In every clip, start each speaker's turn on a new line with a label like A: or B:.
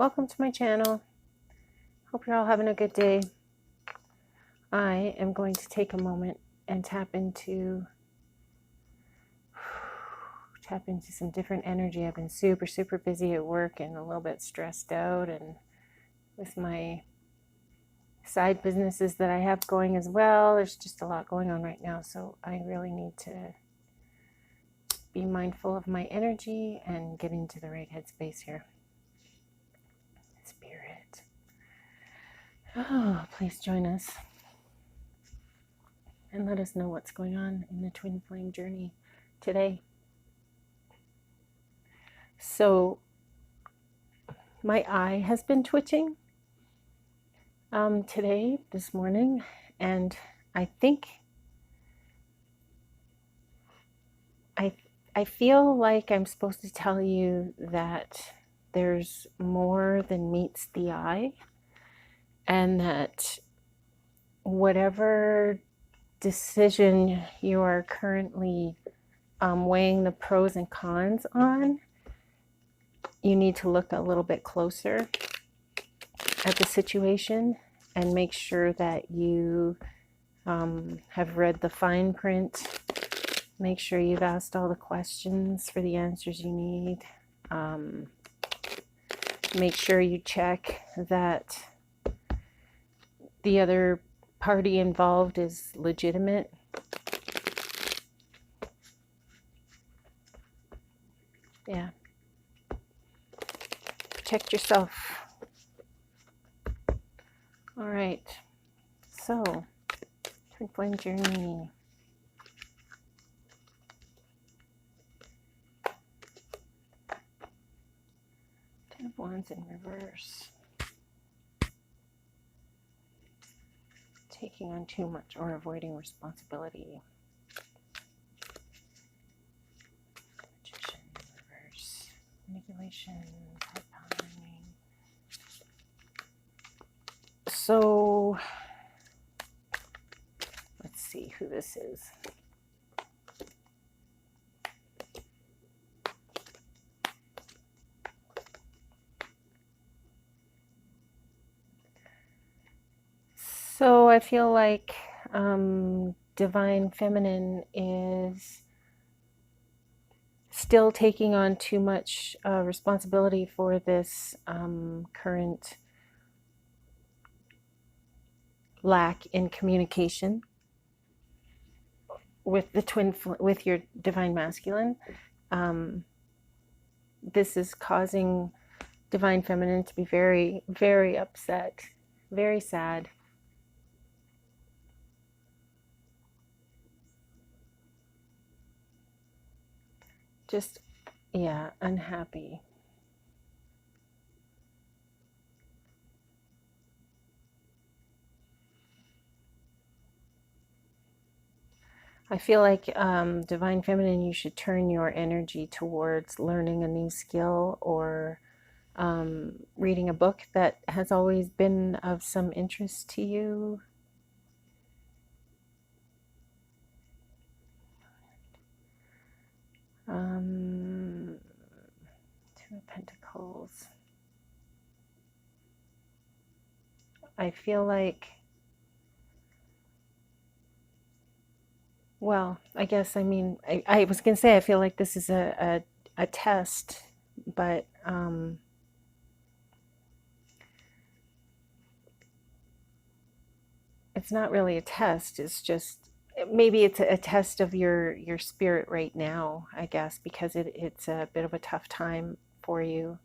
A: Welcome to my channel. Hope you're all having a good day. I am going to take a moment and tap into some different energy. I've been super busy at work and a little bit stressed out, and with my side businesses that I have going as well. There's just a lot going on right now, so I really need to be mindful of my energy and get into the right headspace here. Spirit, please join us and let us know what's going on in the twin flame journey today. So my eye has been twitching today, this morning, and I think I feel like I'm supposed to tell you that there's more than meets the eye, and that whatever decision you are currently weighing the pros and cons on, you need to look a little bit closer at the situation and make sure that you have read the fine print. Make sure you've asked all the questions for the answers you need. Make sure you check that the other party involved is legitimate. Yeah. Protect yourself. All right. So, twin flame journey. Ten of Wands in reverse. Taking on too much or avoiding responsibility. Magician in reverse. Manipulation. So, let's see who this is. So I feel like Divine Feminine is still taking on too much responsibility for this current lack in communication with with your Divine Masculine. This is causing Divine Feminine to be very upset, very sad. Just, yeah, unhappy. I feel like Divine Feminine, you should turn your energy towards learning a new skill or reading a book that has always been of some interest to you. Two of Pentacles. I feel like, well, I guess, I mean, I was going to say, I feel like this is a test, but it's not really a test. It's just, maybe it's a test of your spirit right now, I guess, because it's a bit of a tough time for you.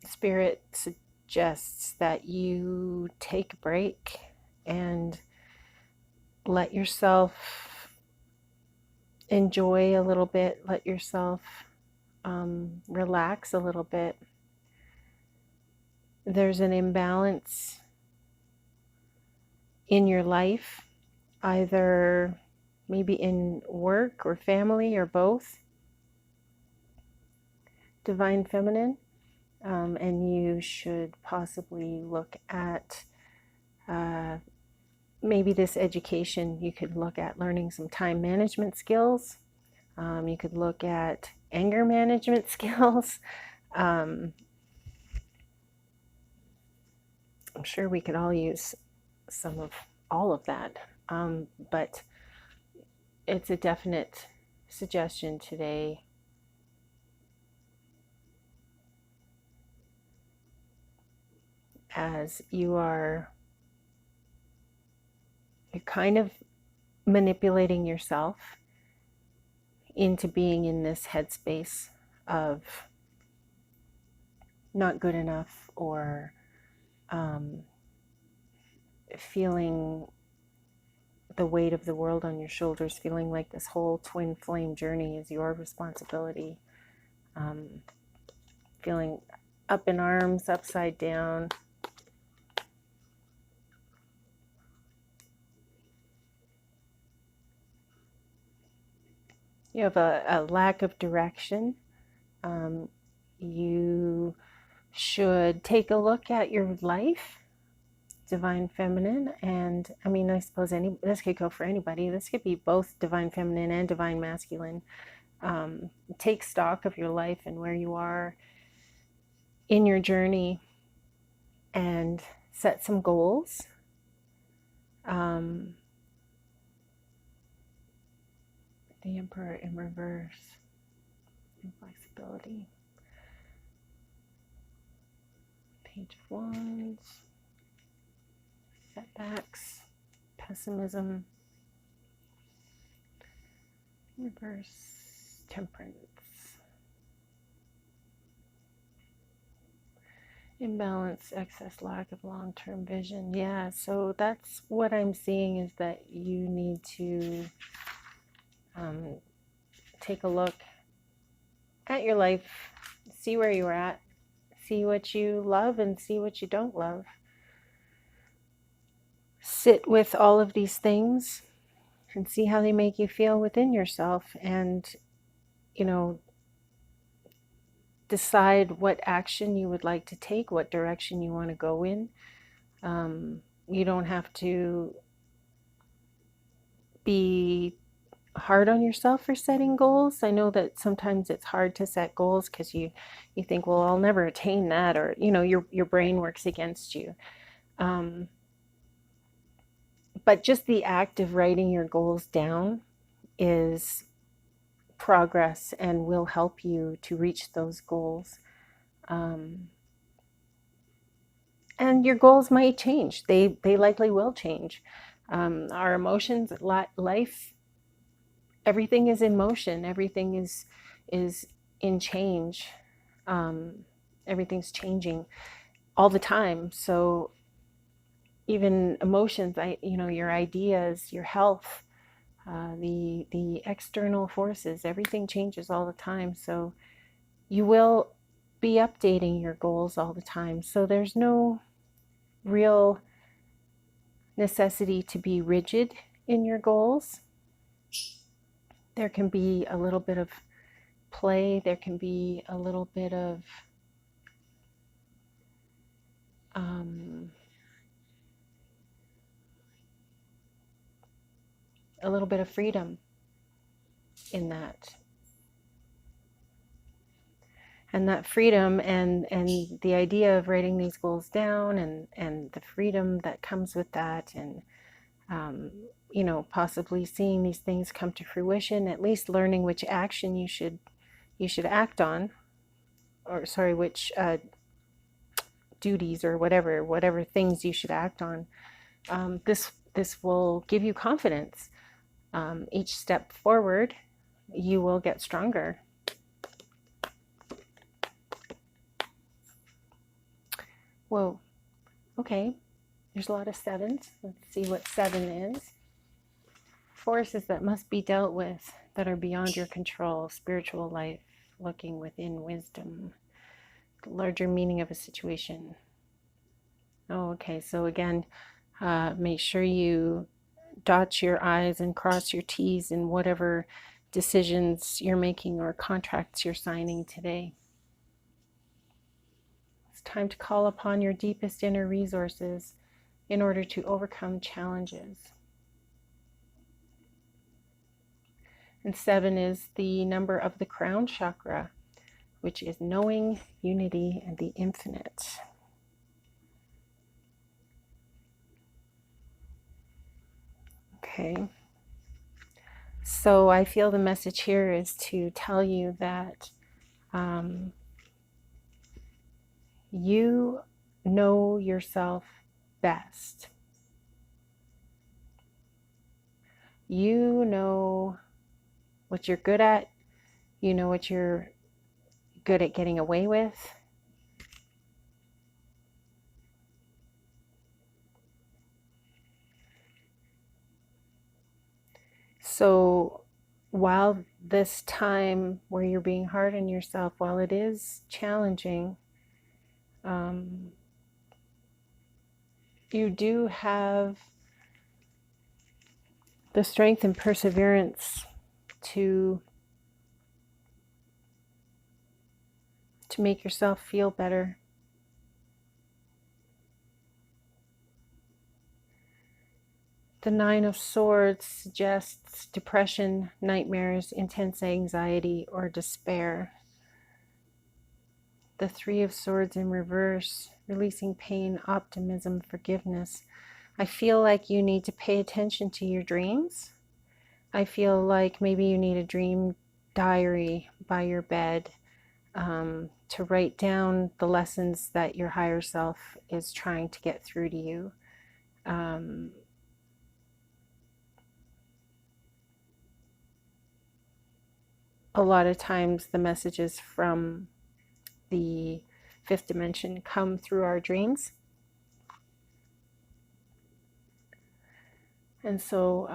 A: Spirit suggests that you take a break and let yourself enjoy a little bit, let yourself relax a little bit. There's an imbalance in your life, either maybe in work or family or both, Divine Feminine, and you should possibly look at maybe this education. You could look at learning some time management skills. You could look at anger management skills. I'm sure we could all use some of all of that, but it's a definite suggestion today. As you're kind of manipulating yourself into being in this headspace of not good enough, or feeling the weight of the world on your shoulders, feeling like this whole twin flame journey is your responsibility, feeling up in arms, upside down. You have a lack of direction. You should take a look at your life, Divine Feminine, and I mean, I suppose this could go for anybody. This could be both Divine Feminine and Divine Masculine. Take stock of your life and where you are in your journey, and set some goals. The Emperor in reverse, inflexibility. Page of Wands, setbacks, pessimism, reverse, Temperance, imbalance, excess, lack of long-term vision. Yeah, so that's what I'm seeing, is that you need to take a look at your life, see where you're at, see what you love and see what you don't love. Sit with all of these things and see how they make you feel within yourself, and, you know, decide what action you would like to take, what direction you want to go in. You don't have to be hard on yourself for setting goals. I know that sometimes it's hard to set goals because you think, well, I'll never attain that, or, you know, your brain works against you. But just the act of writing your goals down is progress and will help you to reach those goals. And your goals might change. They likely will change. Our emotions, life, everything is in motion. Everything is in change. Everything's changing all the time. So even emotions, your ideas, your health, the external forces, everything changes all the time. So you will be updating your goals all the time. So there's no real necessity to be rigid in your goals. There can be a little bit of play. There can be a little bit of freedom in that. And that freedom and the idea of writing these goals down, and the freedom that comes with that, and possibly seeing these things come to fruition, at least learning which action you should act on, or sorry, which duties or whatever things you should act on. This will give you confidence. Each step forward, you will get stronger. Whoa, okay, there's a lot of sevens. Let's see what 7 is. Forces that must be dealt with, that are beyond your control. Spiritual life, looking within, wisdom, the larger meaning of a situation. Oh, okay, so again, make sure you dot your I's and cross your T's in whatever decisions you're making or contracts you're signing today. It's time to call upon your deepest inner resources in order to overcome challenges. And 7 is the number of the crown chakra, which is knowing, unity, and the infinite. Okay. So I feel the message here is to tell you that you know yourself best. You know what you're good at. You know what you're good at getting away with. So while this time where you're being hard on yourself, while it is challenging, you do have the strength and perseverance to make yourself feel better. The Nine of Swords suggests depression, nightmares, intense anxiety, or despair. The Three of Swords in reverse, releasing pain, optimism, forgiveness. I feel like you need to pay attention to your dreams. I feel like maybe you need a dream diary by your bed to write down the lessons that your higher self is trying to get through to you. A lot of times the messages from the fifth dimension come through our dreams. And so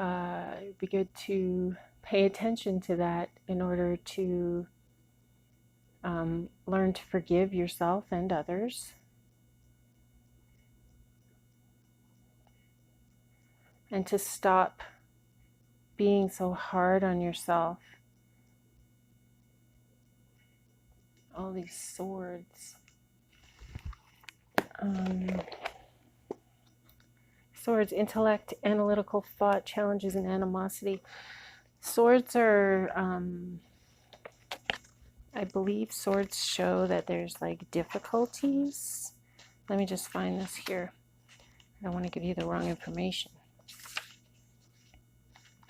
A: it'd be good to pay attention to that in order to learn to forgive yourself and others. And to stop being so hard on yourself. All these swords. Swords, intellect, analytical thought, challenges, and animosity. Swords are, I believe swords show that there's like difficulties. Let me just find this here. I don't want to give you the wrong information.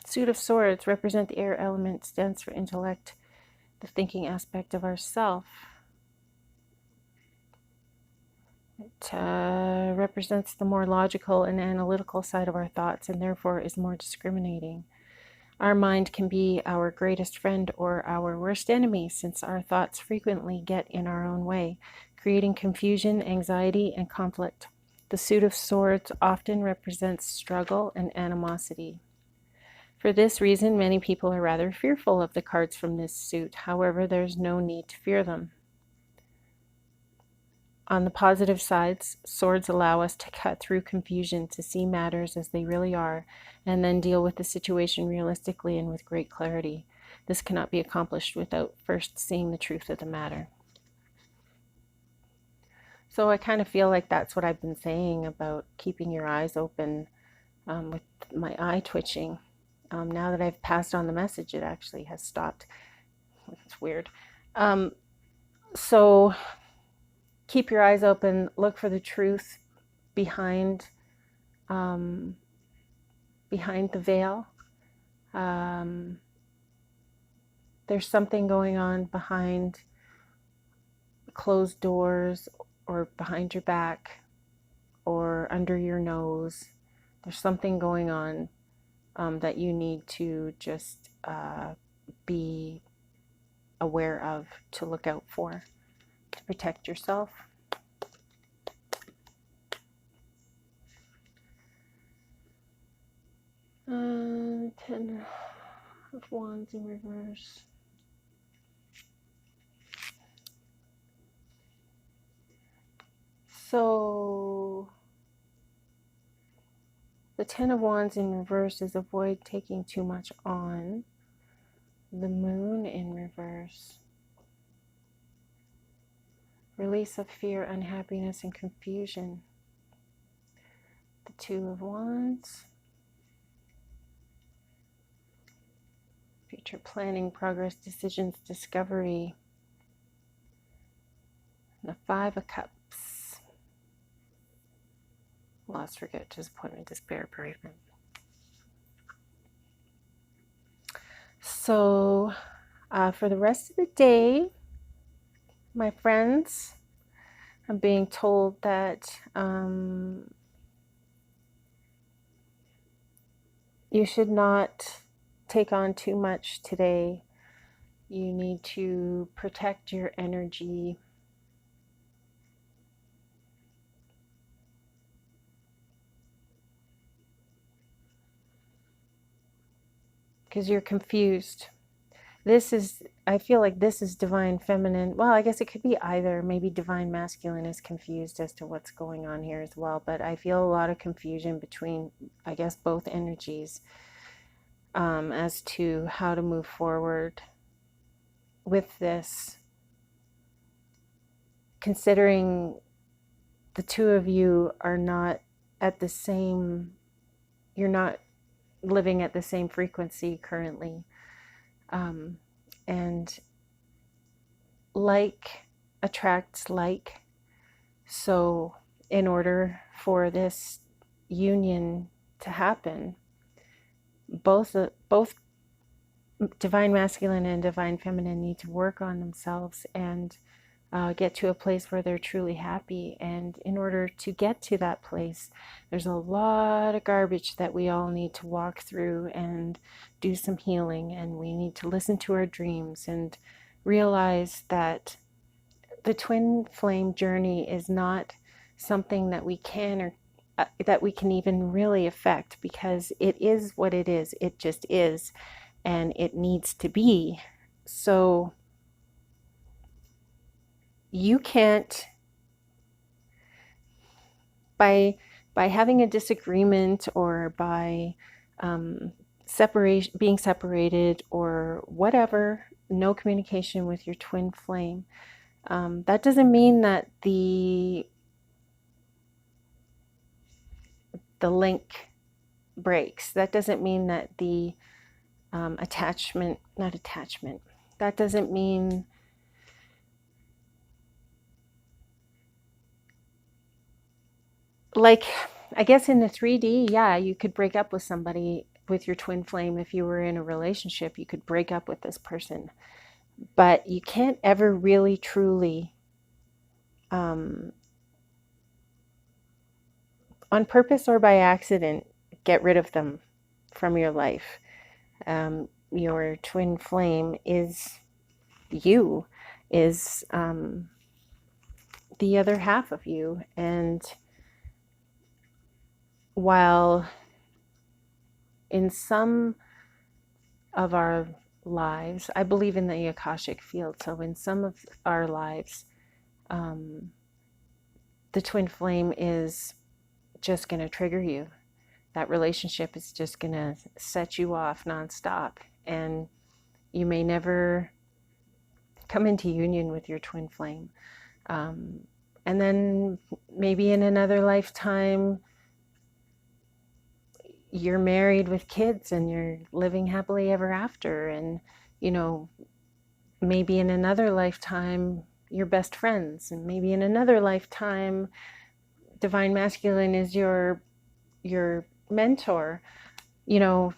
A: Suit of Swords represent the air element, stands for intellect, the thinking aspect of ourself. It represents the more logical and analytical side of our thoughts and therefore is more discriminating. Our mind can be our greatest friend or our worst enemy since our thoughts frequently get in our own way, creating confusion, anxiety, and conflict. The Suit of Swords often represents struggle and animosity. For this reason, many people are rather fearful of the cards from this suit. However, there's no need to fear them. On the positive sides, swords allow us to cut through confusion, to see matters as they really are, and then deal with the situation realistically and with great clarity. This cannot be accomplished without first seeing the truth of the matter. So I kind of feel like that's what I've been saying about keeping your eyes open with my eye twitching. Now that I've passed on the message, it actually has stopped. It's weird. So keep your eyes open, look for the truth behind the veil. There's something going on behind closed doors or behind your back or under your nose. There's something going on that you need to just be aware of, to look out for, to protect yourself. Ten of Wands in reverse. So the Ten of Wands in reverse is avoid taking too much on. The Moon in reverse. Release of fear, unhappiness, and confusion. The Two of Wands. Future planning, progress, decisions, discovery. The Five of Cups. Loss, regret, disappointment, despair, bereavement. So for the rest of the day, my friends, I'm being told that you should not take on too much today. You need to protect your energy. Because you're confused. I feel like this is divine feminine. Well, I guess it could be either. Maybe divine masculine is confused as to what's going on here as well. But I feel a lot of confusion between, I guess, both energies as to how to move forward with this. Considering the two of you are not at the same, you're not living at the same frequency currently. And like attracts like. So in order for this union to happen, both divine masculine and divine feminine need to work on themselves and get to a place where they're truly happy. And in order to get to that place, there's a lot of garbage that we all need to walk through and do some healing. And we need to listen to our dreams and realize that the twin flame journey is not something that we can or that we can even really affect, because it is what it is. It just is, and it needs to be. So you can't, by having a disagreement or by being separated or whatever, no communication with your twin flame, that doesn't mean that the link breaks. That doesn't mean that the that doesn't mean like, I guess in the 3D, yeah, you could break up with somebody, with your twin flame. If you were in a relationship, you could break up with this person, but you can't ever really truly on purpose or by accident get rid of them from your life. Your twin flame is you, is the other half of you. And while in some of our lives, I believe in the Akashic field, so in some of our lives, the twin flame is just going to trigger you. That relationship is just going to set you off nonstop, and you may never come into union with your twin flame. And then maybe in another lifetime, you're married with kids and you're living happily ever after. And, you know, maybe in another lifetime, you're best friends. And maybe in another lifetime, divine masculine is your mentor. You know,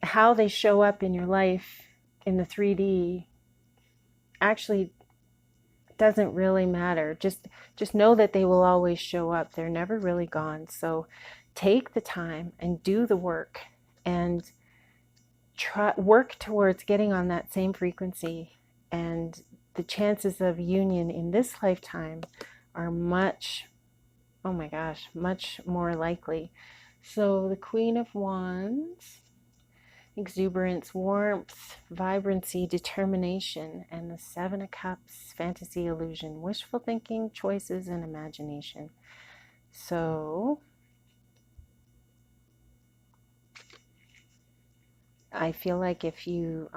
A: how they show up in your life in the 3D actually doesn't really matter. Just know that they will always show up. They're never really gone. So take the time and do the work and work towards getting on that same frequency, and the chances of union in this lifetime are much, oh my gosh, much more likely. So the Queen of Wands, exuberance, warmth, vibrancy, determination, and the Seven of Cups, fantasy, illusion, wishful thinking, choices, and imagination. So I feel like if you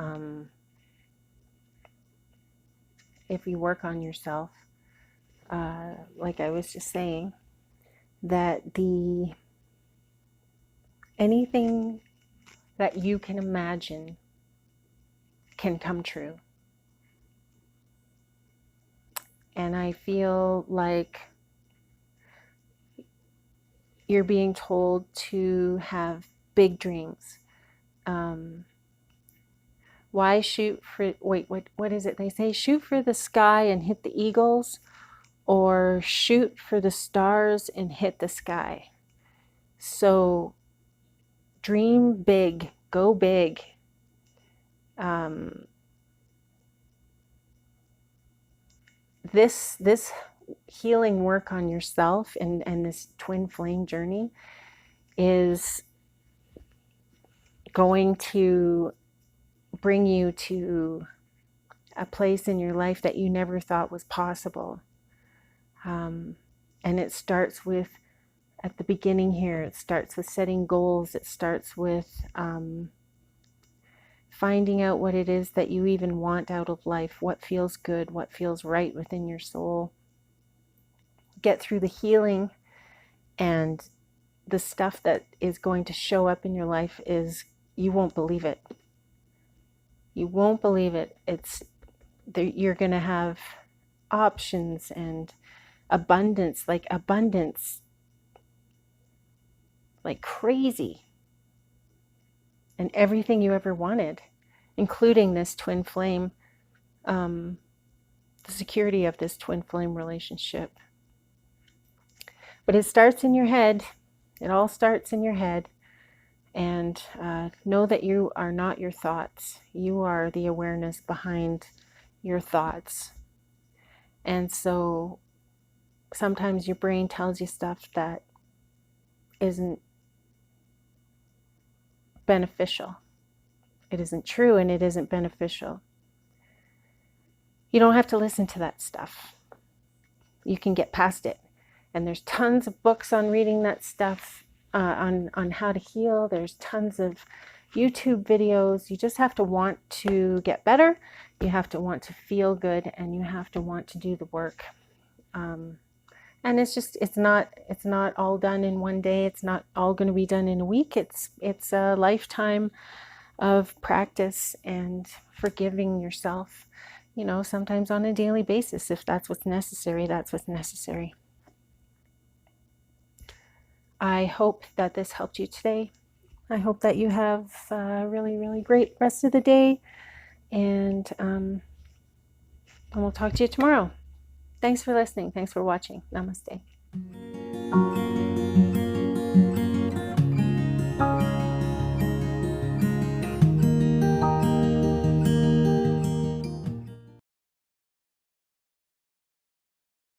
A: work on yourself, like I was just saying, that anything that you can imagine can come true. And I feel like you're being told to have big dreams. Why shoot for, wait, what is it they say? Shoot for the sky and hit the eagles, or shoot for the stars and hit the sky. So dream big, go big. This healing work on yourself and this twin flame journey is going to bring you to a place in your life that you never thought was possible. And it starts with, at the beginning here, it starts with setting goals. It starts with finding out what it is that you even want out of life, what feels good, what feels right within your soul. Get through the healing, and the stuff that is going to show up in your life is, you won't believe it. You won't believe it. You're going to have options and abundance, like crazy, and everything you ever wanted, including this twin flame, the security of this twin flame relationship. But it starts in your head. It all starts in your head. And know that you are not your thoughts. You are the awareness behind your thoughts. And so sometimes your brain tells you stuff that isn't beneficial. It isn't true, and it isn't beneficial. You don't have to listen to that stuff. You can get past it. And there's tons of books on reading that stuff, on how to heal. There's tons of YouTube videos. You just have to want to get better. You have to want to feel good, and you have to want to do the work. And it's not all done in one day. It's not all going to be done in a week. It's a lifetime of practice and forgiving yourself, sometimes on a daily basis. If that's what's necessary, that's what's necessary. I hope that this helped you today. I hope that you have a really, really great rest of the day, and we'll talk to you tomorrow. Thanks for listening. Thanks for watching. Namaste.